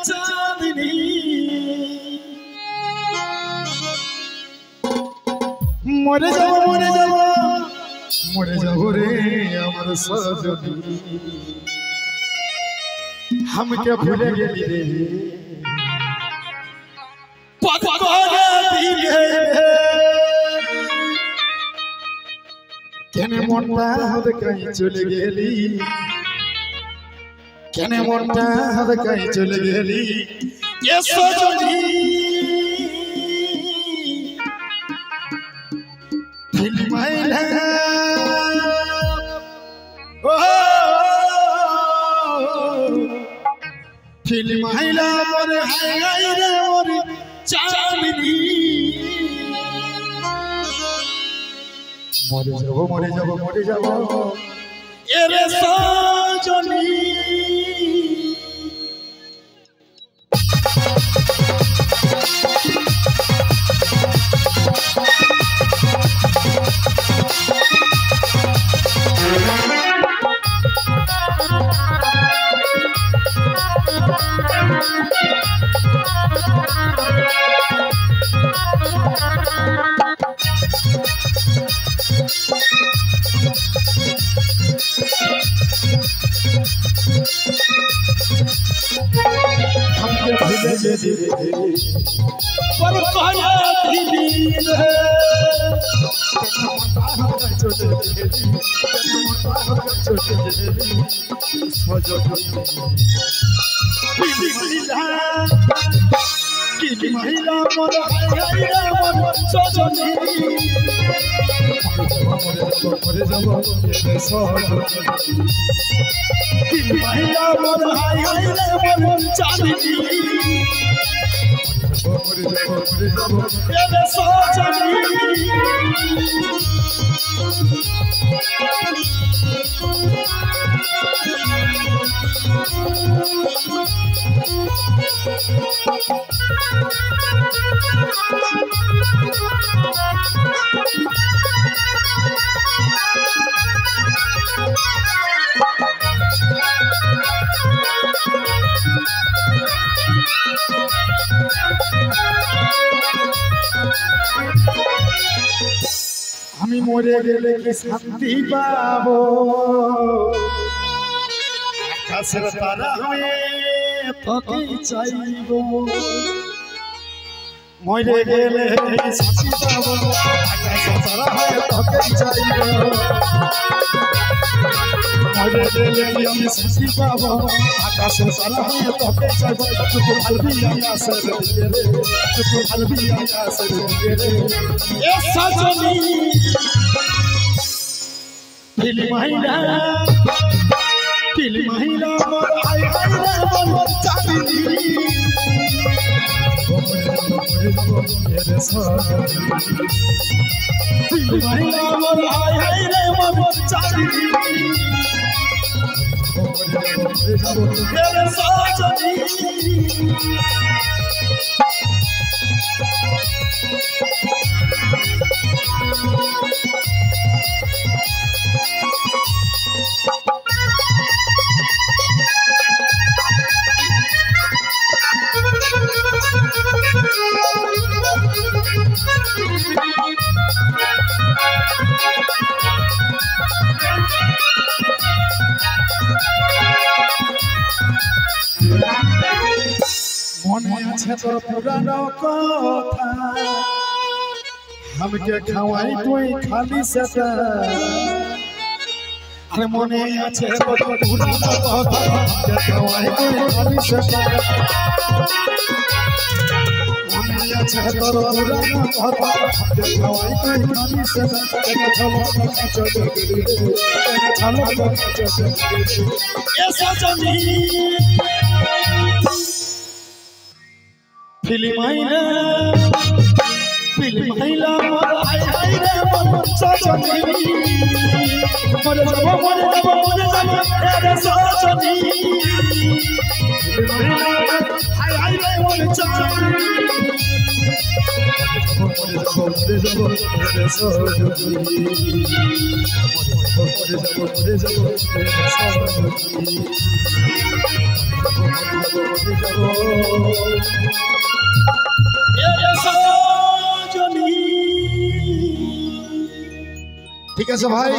চাঁদনি মরে যাব মরে যাব মরে যাব রে আমার সজনী हमके भूले गेली रे पकड़ा दिले केने मोटा हद कहीं चले गेली केने मोटा हद कहीं चले गेली ये सजनी दिल मैला दिल मैला मोर हाय रे मोर चांदनी मरे যাব এরে সজনী हमके भूले गेली पर कहला दिली रे छोटे की महिला मोर हाय मोर सजनी मरे যাব ये सजनी की महिला मोर हाय मोर चांदनी मरे যাব ये सजनी আমি মরে গেলে কি শান্তি পাবো আকাশের তারা হয়ে তোকে চাইবো মরে গেলে শান্তি পাবো আকাশের তারা হয়ে তোকে চাইবো মরে গেলে আমি শান্তি পাবো আকাশের তারা হয়ে তোকে চাইবো তুই ভালবি আকাশের দিকে তুই ভালবি আকাশের দিকে এ সজনী दिल महिला मोर हाय मोर चांदनी दिल महिला मोर हाय मोर चांदनी मेरे सजनी মনে আছে তোর পুরানো কথা हमके খাওয়াই তুই খালি সেটা আরে মনে আছে তোর পুরানো কথা हमके খাওয়াই তুই খালি সেটা মনে আছে তোর পুরানো কথা हमके খাওয়াই তুই খালি সেটা এটা চলো চলো এটা চলো চলো এ সজনী फिल्म महिला मोर हाय मोर सजनी मरे যাব रे सजनी फिल्म महिला हाय मोर चांदनी मरे যাব रे सजनी मरे যাব रे सजनी ঠিক আছে ভাই।